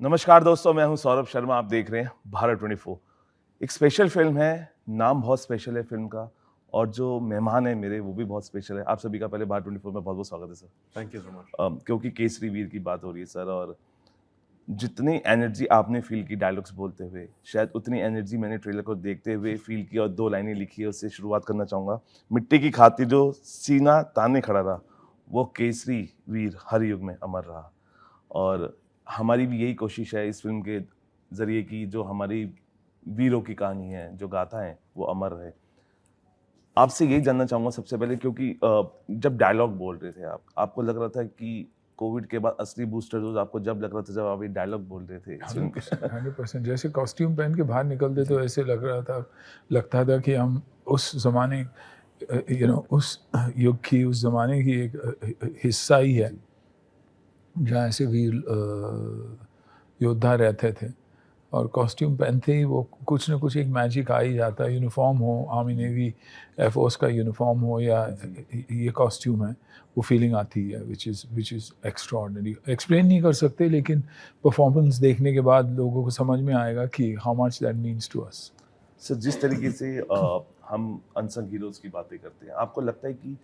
नमस्कार दोस्तों, मैं हूं सौरभ शर्मा। आप देख रहे हैं भारत 24। एक स्पेशल फिल्म है, नाम बहुत स्पेशल है फिल्म का, और जो मेहमान है मेरे वो भी बहुत स्पेशल है। आप सभी का पहले भारत 24 में बहुत बहुत स्वागत है sir. Thank you so much. क्योंकि केसरी वीर की बात हो रही है सर, और जितनी एनर्जी आपने फील की डायलॉग्स बोलते हुए, शायद उतनी एनर्जी मैंने ट्रेलर को देखते हुए फील की, और दो लाइनें लिखी है, उससे शुरुआत करना चाहूँगा। मिट्टी की खातिर जो सीना ताने खड़ा रहा, वो केसरी वीर हर युग में अमर रहा। और हमारी भी यही कोशिश है इस फिल्म के ज़रिए कि जो हमारी वीरों की कहानी है, जो गाथा है, वो अमर रहे। आपसे यही जानना चाहूँगा सबसे पहले, क्योंकि जब डायलॉग बोल रहे थे आप, आपको लग रहा था कि कोविड के बाद असली बूस्टर डोज आपको जब लग रहा था, जब आप ये डायलॉग बोल रहे थे इस फिल्म के? 100% जैसे कॉस्ट्यूम पहन के बाहर निकलते तो ऐसे लगता था कि हम उस ज़माने उस युग की, उस ज़माने की एक हिस्सा ही है जहाँ ऐसे वीर योद्धा रहते थे। और कॉस्ट्यूम पहनते ही वो कुछ ना कुछ एक मैजिक आ ही जाता है। यूनिफॉर्म हो, आर्मी नेवी एयरफोर्स का यूनिफॉर्म हो या ये कॉस्ट्यूम है, वो फीलिंग आती है विच इज़ एक्स्ट्राऑर्डिनरी। एक्सप्लेन नहीं कर सकते, लेकिन परफॉर्मेंस देखने के बाद लोगों को समझ में आएगा कि how much that means to us. Sir, जिस तरीके से हम अनसंग हीरोज़ की बातें करते हैं, आपको लगता है कि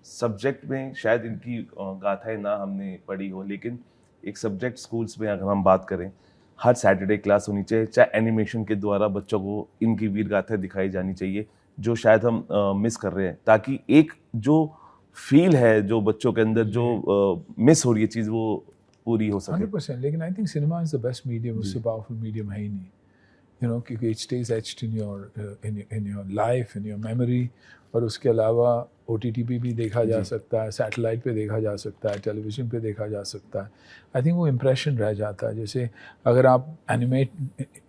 सब्जेक्ट में शायद इनकी गाथाएँ ना हमने पढ़ी हो, लेकिन एक सब्जेक्ट स्कूल्स में अगर हम बात करें, हर सैटरडे क्लास होनी चाहिए, चाहे एनिमेशन के द्वारा बच्चों को इनकी वीर गाथाएँ दिखाई जानी चाहिए, जो शायद हम मिस कर रहे हैं, ताकि एक जो फ़ील है जो बच्चों के अंदर जो मिस हो रही है चीज़, वो पूरी हो सके। 100%, लेकिन I think cinema is the best medium, उससे पावरफुल मीडियम है ही नहीं। क्योंकि it stage etched in your life, in your memory. और उसके अलावा OTT पे भी देखा जा सकता है, सैटेलाइट पे देखा जा सकता है, टेलीविज़न पे देखा जा सकता है। आई थिंक वो इम्प्रेशन रह जाता है। जैसे अगर आप animate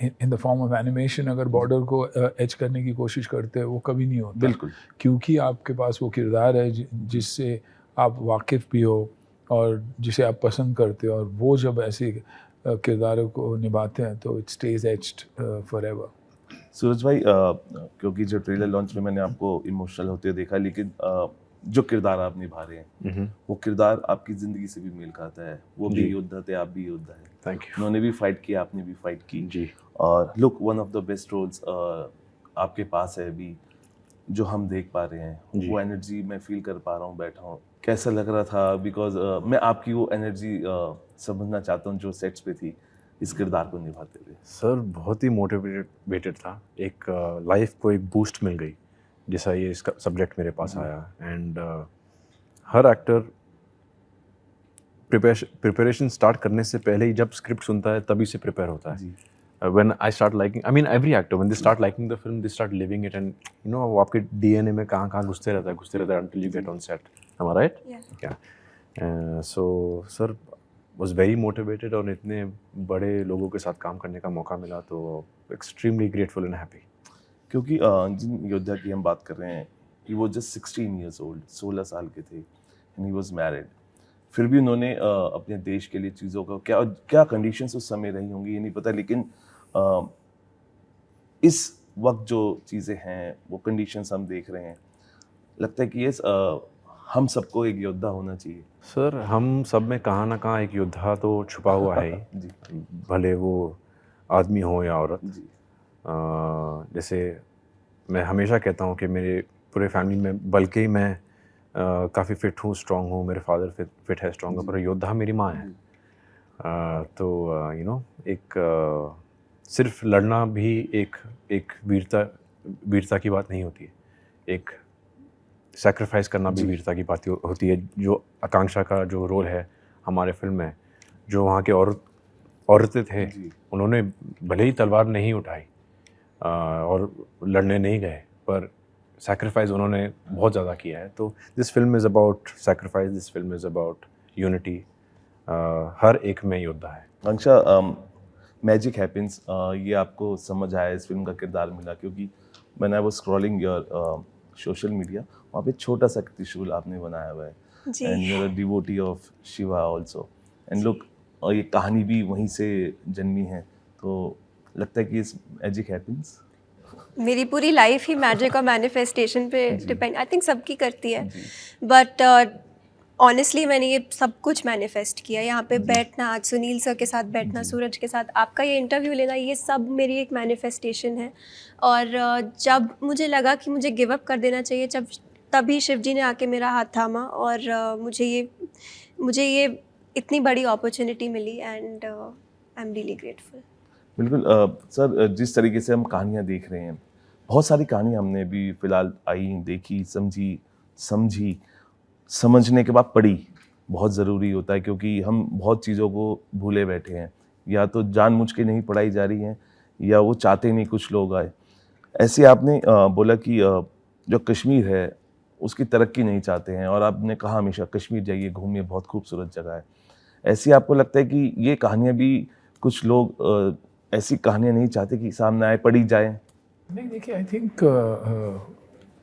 in the form of animation अगर बॉर्डर को एच करने की कोशिश करते हैं, वो कभी नहीं होता। बिल्कुल। क्योंकि आपके पास वो किरदार है जिससे आप वाकिफ़ भी हो और जिसे आप पसंद करते हो, और वो जब ऐसे किरदारों को निभाते हैं तो इट स्टेज एच्ड फॉरएवर। सूरज भाई, क्योंकि जो ट्रेलर लॉन्च में मैंने आपको इमोशनल होते हुए देखा, लेकिन जो किरदार आप निभा रहे हैं, वो किरदार आपकी ज़िंदगी से भी मेल खाता है। वो भी योद्धा थे, आप भी योद्धा हैं। Thank you. उन्होंने भी फाइट किया, आपने भी फाइट की जी। और look, one of the best roles आपके पास है अभी, जो हम देख पा रहे हैं। वो एनर्जी मैं फील कर पा रहा हूँ, बैठा हूँ। कैसा लग रहा था? बिकॉज मैं आपकी वो एनर्जी समझना चाहता हूँ जो सेट्स पे थी इस किरदार को निभाते हुए। सर बहुत ही मोटिवेटेड था। एक लाइफ को एक बूस्ट मिल गई जैसा ये इसका सब्जेक्ट मेरे पास आया। And her actor preparation start करने से पहले ही जब स्क्रिप्ट सुनता है तभी से प्रिपेयर होता है। When I start liking, I mean every actor when they start liking the film, they start living it, and वो आपके DNA में कहाँ घुसते रहता है until you get on set. Am I right? Yeah. So sir was very motivated, और इतने बड़े लोगों के साथ काम करने का मौका मिला तो extremely grateful and happy. क्योंकि जिन योद्धा की हम बात कर रहे हैं, he was just 16 years old, 16 साल के थे, and he was married. फिर भी उन्होंने अपने देश के लिए चीज़ों का क्या कंडीशंस उस समय रही होंगी ये नहीं पता, लेकिन इस वक्त जो चीज़ें हैं, वो कंडीशंस हम देख रहे हैं, लगता है कि ये हम सबको एक योद्धा होना चाहिए। सर हम सब में कहाँ ना कहाँ एक योद्धा तो छुपा हुआ है ही। जी। भले वो आदमी हो या औरत। जी। जैसे मैं हमेशा कहता हूँ कि मेरे पूरे फैमिली में बल्कि ही मैं काफ़ी फिट हूँ, स्ट्रॉन्ग हूँ, मेरे फादर फिट है, स्ट्रॉन्ग है, पर योद्धा मेरी माँ है। तो एक सिर्फ लड़ना भी एक वीरता की बात नहीं होती है। एक सैक्रिफाइस करना भी वीरता की बात होती है। जो आकांक्षा का जो रोल है हमारे फिल्म में, जो वहाँ के औरतें थे, उन्होंने भले ही तलवार नहीं उठाई और लड़ने नहीं गए, पर सैक्रिफाइस उन्होंने बहुत ज़्यादा किया है। तो this film is about sacrifice, this film is about unity. हर एक में योद्धा है। आकांक्षा, मैजिक हैपेंस, ये आपको समझ आया, इस फिल्म का किरदार मिला, क्योंकि when I was scrolling your social media, वहाँ पे छोटा सा त्रिशूल आपने बनाया हुआ है, and you are a devotee of Shiva also, and look, और ये कहानी भी वहीं से जन्मी है, तो लगता है कि इस मैजिक हैपेंस। मेरी पूरी लाइफ ही मैजिक और मैनिफेस्टेशन पे डिपेंड, आई थिंक सबकी करती है। बट ऑनेस्टली मैंने ये सब कुछ मैनिफेस्ट किया, यहाँ पे बैठना, आज सुनील सर के साथ बैठना, सूरज के साथ आपका ये इंटरव्यू लेना, ये सब मेरी एक मैनिफेस्टेशन है। और जब मुझे लगा कि मुझे गिव अप कर देना चाहिए, जब तभी शिव जी ने आके मेरा हाथ थामा और मुझे ये इतनी बड़ी अपॉर्चुनिटी मिली and I am really grateful. बिल्कुल सर, जिस तरीके से हम कहानियाँ देख रहे हैं, बहुत सारी कहानियाँ हमने भी फिलहाल आई, देखी, समझी, समझने के बाद पढ़ी बहुत ज़रूरी होता है, क्योंकि हम बहुत चीज़ों को भूले बैठे हैं, या तो जानबूझ के नहीं पढ़ाई जा रही हैं या वो चाहते नहीं कुछ लोग आए। ऐसे आपने बोला कि जो कश्मीर है उसकी तरक्की नहीं चाहते हैं, और आपने कहा हमेशा कश्मीर जाइए, घूमिए, बहुत खूबसूरत जगह है। ऐसे आपको लगता है कि ये कहानियाँ भी कुछ लोग ऐसी कहानियाँ नहीं चाहते कि सामने आए, पढ़ी जाए? नहीं, देखिए, आई थिंक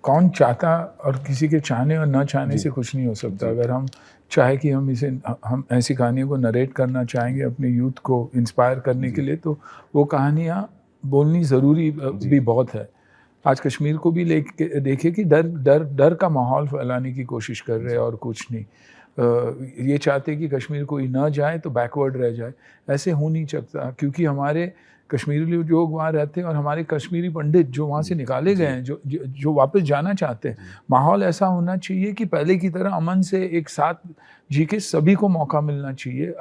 कौन चाहता और किसी के चाहने और न चाहने से कुछ नहीं हो सकता। अगर हम चाहे कि हम ऐसी कहानियों को नरेट करना चाहेंगे अपने यूथ को इंस्पायर करने के लिए, तो वो कहानियाँ बोलनी ज़रूरी भी बहुत है। आज कश्मीर को भी लेके देखिए कि डर का माहौल फैलाने की कोशिश कर रहे हैं और कुछ नहीं। ये चाहते कि कश्मीर कोई ना जाए तो बैकवर्ड रह जाए। ऐसे हो नहीं सकता, क्योंकि हमारे कश्मीरी लोग वहाँ रहते हैं और हमारे कश्मीरी पंडित जो वहाँ से निकाले गए हैं, जो वापस जाना चाहते हैं। माहौल ऐसा होना चाहिए कि पहले की तरह अमन से एक साथ जी के सभी को मौका मिलना चाहिए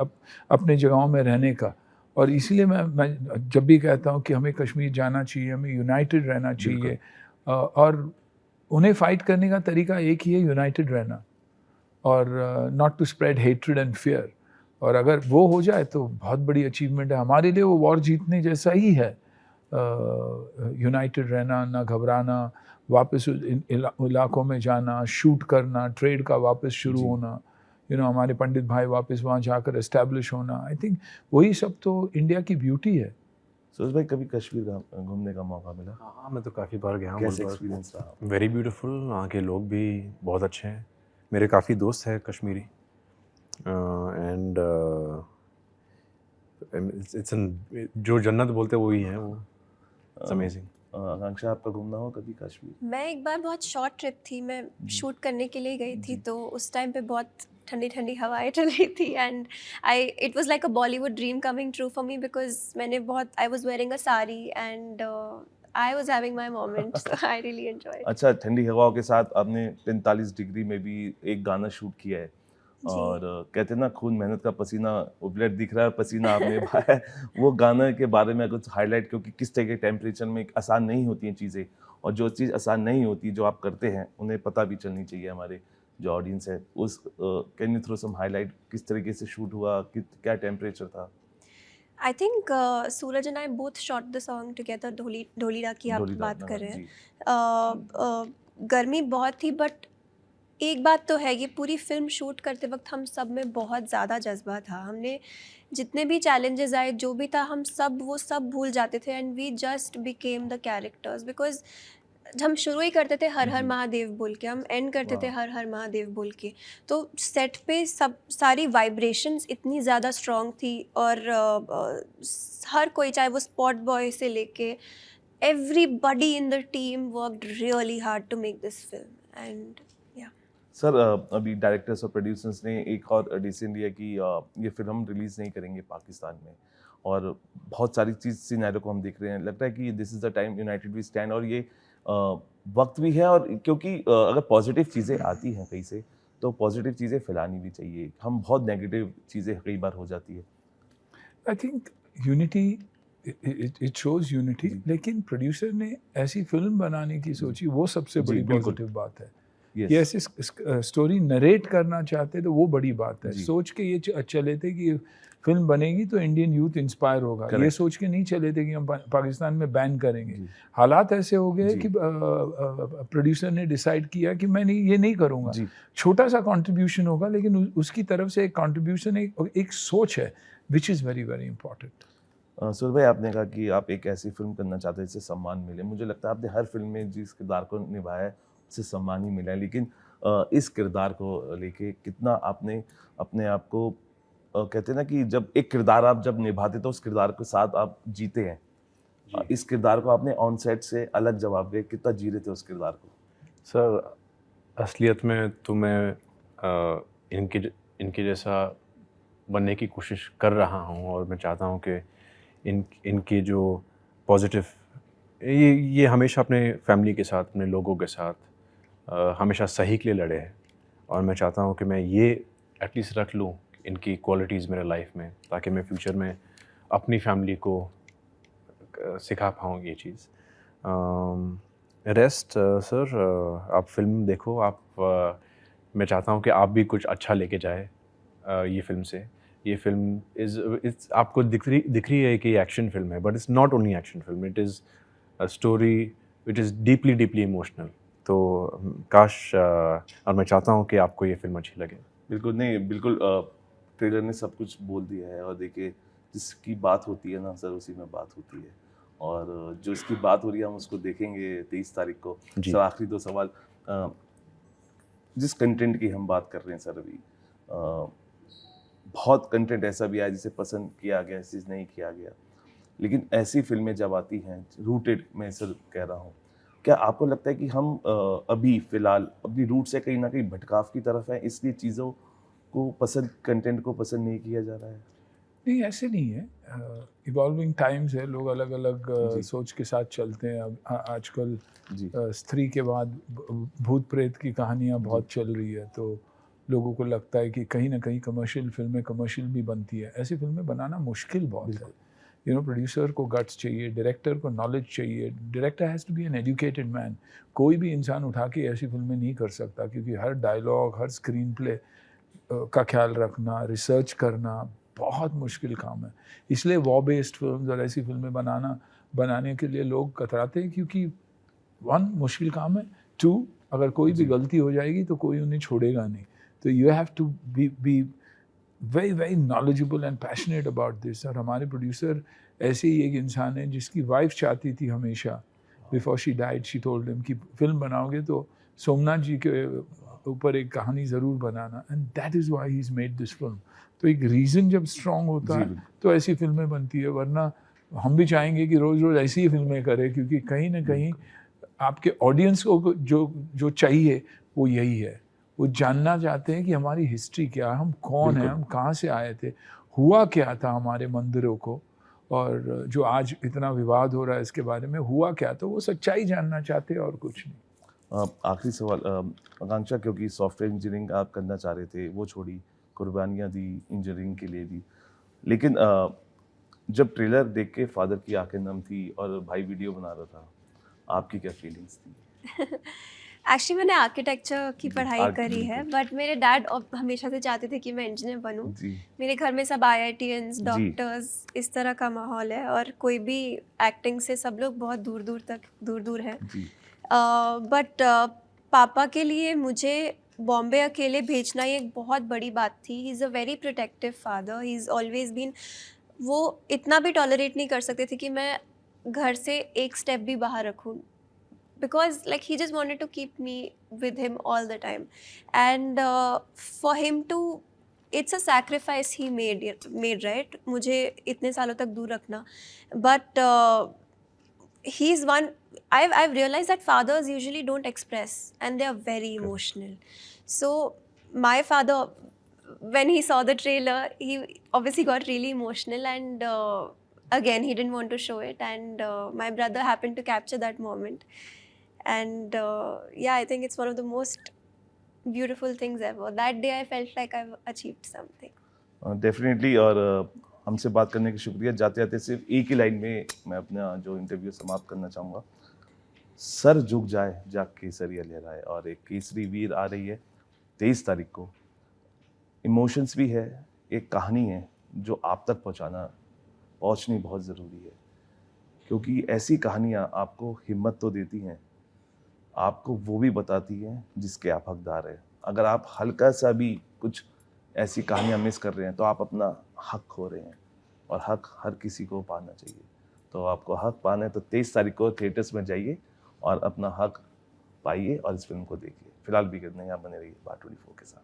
अपने जगहों में रहने का। और इसलिए मैं जब भी कहता हूँ कि हमें कश्मीर जाना चाहिए, हमें यूनाइटेड रहना चाहिए, और उन्हें फाइट करने का तरीका एक ही है, यूनाइटेड रहना, और not to spread hatred and fear. और अगर वो हो जाए तो बहुत बड़ी अचीवमेंट है हमारे लिए, वो वॉर जीतने जैसा ही है। यूनाइटेड रहना, ना घबराना, वापस इलाकों में जाना, शूट करना, ट्रेड का वापस शुरू होना, हमारे पंडित भाई वापस वहाँ जाकर एस्टैब्लिश होना। आई थिंक वही सब तो इंडिया की ब्यूटी है। सूरज भाई, कभी कश्मीर घूमने का मौका मिला? हाँ, मैं तो काफ़ी बार गया हूँ। कैसे एक्सपीरियंस रहा? वेरी ब्यूटीफुल, वहाँ के लोग भी बहुत अच्छे हैं। मेरे काफ़ी दोस्त हैं कश्मीरी, एंड इट्स जो जन्नत बोलते हैं वही है वो। It's amazing. आकांक्षा, आपका घूमना हो कभी कश्मीर? मैं एक बार बहुत शॉर्ट ट्रिप थी, मैं शूट करने के लिए गई थी, तो उस टाइम पे बहुत ठंडी ठंडी हवाएं चल रही थी and it was like a Bollywood dream coming true for me, because I was wearing a sari and I was having my moment, so I really enjoyed. अच्छा, ठंडी हवाओं के साथ आपने 45 डिग्री में भी एक गाना शूट किया है, और कहते हैं ना, खून मेहनत का पसीना, वो ब्लड दिख रहा है, पसीना आपने बहाया है। वो गाने के बारे में कुछ हाईलाइट, क्योंकि किस तरह के टेम्परेचर में आसान नहीं होती हैं चीज़ें, और जो चीज़ आसान नहीं होती जो आप करते हैं उन्हें पता भी चलनी चाहिए हमारे जो ऑडियंस है। उस can you throw some highlight, किस तरीके से शूट हुआ, क्या टेम्परेचर था? I think Suraj and I both shot the song together. Dholida की आप ढोलीडा बात कर रहे जी। हैं। गर्मी बहुत थी, बट एक बात तो है, ये पूरी फिल्म शूट करते वक्त हम सब में बहुत ज़्यादा जज्बा था। हमने जितने भी चैलेंजेस आए, जो भी था, हम वो सब भूल जाते थे and we just became the characters. Because हम शुरू ही करते थे हर हर महादेव बोल के, हम एंड करते थे हर हर महादेव बोल के। तो सेट पे सारी वाइब्रेशंस इतनी ज़्यादा स्ट्रॉन्ग थी, और हर कोई, चाहे वो स्पॉट बॉय से लेके everybody in the team worked really hard to make this film, and yeah. Sir, अभी डायरेक्टर्स और प्रोड्यूसर्स ने एक और डिसीजन लिया कि ये फिल्म हम रिलीज़ नहीं करेंगे पाकिस्तान में, और बहुत सारी सिनेरियो को हम देख रहे हैं। लगता है कि this is the time united we stand, और ये वक्त भी है, और क्योंकि अगर पॉजिटिव चीज़ें आती हैं कहीं से, तो पॉजिटिव चीज़ें फैलानी भी चाहिए। हम बहुत नेगेटिव चीज़ें कई बार हो जाती है। I think unity, it shows unity, लेकिन प्रोड्यूसर ने ऐसी फिल्म बनाने की सोची, वो सबसे जी, बड़ी बिल्कुल। पॉजिटिव बात है। Yes. ये ऐसी स्टोरी नरेट करना चाहते तो वो बड़ी बात है। जी। सोच के ये चले थे कि फिल्म बनेगी तो इंडियन यूथ इंस्पायर होगा, ये Correct. सोच के नहीं चले थे कि हम पाकिस्तान में बैन करेंगे। जी। हालात ऐसे हो गए जी। कि प्रोड्यूसर ने डिसाइड किया कि मैं ये नहीं करूँगा। जी। छोटा सा कंट्रीब्यूशन होगा, लेकिन उसकी तरफ से एक कंट्रीब्यूशन, एक सोच है, which is very very important. Suraj भाई, आपने कहा कि आप एक ऐसी फिल्म करना चाहते हैं जिससे सम्मान मिले। मुझे लगता है आपने हर फिल्म में जिस किरदार को निभाया है उससे सम्मान ही मिला है, लेकिन इस किरदार को लेके कितना आपने अपने आप को, कहते हैं ना कि जब एक किरदार आप जब निभाते तो उस किरदार के साथ आप जीते हैं। इस किरदार को आपने ऑन सेट से अलग जवाब दे, कितना जी रहे थे उस किरदार को? सर, असलियत में तो मैं इनके जैसा बनने की कोशिश कर रहा हूँ, और मैं चाहता हूँ कि इनके जो पॉजिटिव, ये हमेशा अपने फैमिली के साथ, अपने लोगों के साथ हमेशा सही के लिए लड़े हैं, और मैं चाहता हूँ कि मैं ये एटलीस्ट रख लूँ इनकी क्वालिटीज़ मेरे लाइफ में, ताकि मैं फ्यूचर में अपनी फैमिली को सिखा पाऊँ ये चीज़। रेस्ट सर, आप फिल्म देखो, मैं चाहता हूँ कि आप भी कुछ अच्छा लेके जाए ये फिल्म से। ये फिल्म इट्स आपको दिख रही है कि एक्शन फिल्म है, but it's not only action film, it is a story which is deeply emotional. तो काश और मैं चाहता हूँ कि आपको ये फिल्म अच्छी लगे। बिल्कुल नहीं, बिल्कुल ट्रेलर ने सब कुछ बोल दिया है, और देखिए जिसकी बात होती है ना सर, उसी में बात होती है, और जो इसकी बात हो रही है हम उसको देखेंगे 23 तारीख को। जी। सर आखिरी 2 सवाल, जिस कंटेंट की हम बात कर रहे हैं सर अभी, बहुत कंटेंट ऐसा भी आया जिसे पसंद किया गया, ऐसी नहीं किया गया, लेकिन ऐसी फिल्में जब आती हैं रूटेड, मैं सर कह रहा हूँ, क्या आपको लगता है कि हम अभी फ़िलहाल अपनी रूट से कहीं ना कहीं भटकाव की तरफ है, इसलिए चीज़ों को पसंद, कंटेंट को पसंद नहीं किया जा रहा है? नहीं, ऐसे नहीं है। इवॉल्विंग टाइम्स है, लोग अलग अलग जी। सोच के साथ चलते हैं। अब आजकल जी। स्त्री के बाद भूत प्रेत की कहानियाँ बहुत चल रही है, तो लोगों को लगता है कि कहीं ना कहीं कमर्शियल फिल्में कमर्शियल भी बनती है। ऐसी फिल्में बनाना मुश्किल बहुत है। प्रोड्यूसर को गट्स चाहिए, डायरेक्टर को नॉलेज चाहिए। Director has to be an educated man. कोई भी इंसान उठा के ऐसी फिल्में नहीं कर सकता, क्योंकि हर डायलॉग, हर स्क्रीन प्ले का ख्याल रखना, रिसर्च करना बहुत मुश्किल काम है। इसलिए वॉर बेस्ड फिल्म्स और ऐसी फिल्में बनाने के लिए लोग कतराते हैं, क्योंकि 1 मुश्किल काम है, 2 अगर कोई भी गलती हो जाएगी तो कोई उन्हें छोड़ेगा नहीं। तो you have to be very knowledgeable and passionate about this. और हमारे प्रोड्यूसर ऐसे ही एक इंसान है जिसकी वाइफ चाहती थी हमेशा, before she died, she told him कि फिल्म बनाओगे तो सोमनाथ जी के ऊपर एक कहानी ज़रूर बनाना, and that is why he is made this film. तो एक रीज़न जब स्ट्रॉन्ग होता है तो ऐसी फिल्में बनती है, वरना हम भी चाहेंगे कि रोज़ रोज़ ऐसी ही फिल्में करें, क्योंकि कहीं ना कहीं आपके ऑडियंस को जो चाहिए वो यही है। वो जानना चाहते हैं कि हमारी हिस्ट्री क्या है, हम कौन हैं, हम कहाँ से आए थे, हुआ क्या था हमारे मंदिरों को, और जो आज इतना विवाद हो रहा है इसके बारे में, हुआ क्या, तो वो सच्चाई जानना चाहते हैं और कुछ नहीं। आखिरी सवाल, आकांक्षा, क्योंकि सॉफ्टवेयर इंजीनियरिंग आप करना चाह रहे थे, वो छोड़ी, कुर्बानियाँ दी इंजीनियरिंग के लिए दी, लेकिन जब ट्रेलर देख के फादर की आंखें नम थी और भाई वीडियो बना रहा था, आपकी क्या फीलिंग्स थी? एक्चुअली मैंने आर्किटेक्चर की पढ़ाई आर्ट, करी है, बिल्कुल। बट मेरे डैड हमेशा से चाहते थे कि मैं इंजीनियर बनूं। जी। मेरे घर में सब IITians, जी। डॉक्टर्स, इस तरह का माहौल है, और कोई भी एक्टिंग से सब लोग बहुत दूर दूर हैं। जी। बट पापा के लिए मुझे बॉम्बे अकेले भेजना ही एक बहुत बड़ी बात थी। He is a very protective father, he is always been, वो इतना भी टॉलरेट नहीं कर सकते थे कि मैं घर से एक स्टेप भी बाहर रखूं, because like he just wanted to keep me with him all the time, and for him to, it's a sacrifice he made, right, मुझे इतने सालों तक दूर रखना, but he's one, I've realized that fathers usually don't express and they are very emotional. So my father, when he saw the trailer, he obviously got really emotional, and again he didn't want to show it, and my brother happened to capture that moment, and yeah, I think it's one of the most beautiful things ever. That day I felt like I've achieved something. Definitely, और हमसे बात करने की शुक्रिया। जाते जाते सिर्फ एक ही लाइन में मैं अपना जो इंटरव्यू समाप्त करना चाहूँगा। सर झुक जाए जाग केसरिया लहराए, और एक केसरी वीर आ रही है 23 तारीख को। इमोशंस भी है, एक कहानी है जो आप तक पहुँचनी बहुत ज़रूरी है, क्योंकि ऐसी कहानियाँ आपको हिम्मत तो देती हैं, आपको वो भी बताती हैं जिसके आप हकदार हैं। अगर आप हल्का सा भी कुछ ऐसी कहानियाँ मिस कर रहे हैं तो आप अपना हक खो रहे हैं, और हक हर किसी को पाना चाहिए। तो आपको हक पाना है तो 23 तारीख को थिएटर्स में जाइए और अपना हक पाइए और इस फिल्म को देखिए। फिलहाल भी कितना यहाँ बने रहिए बात 24 के साथ।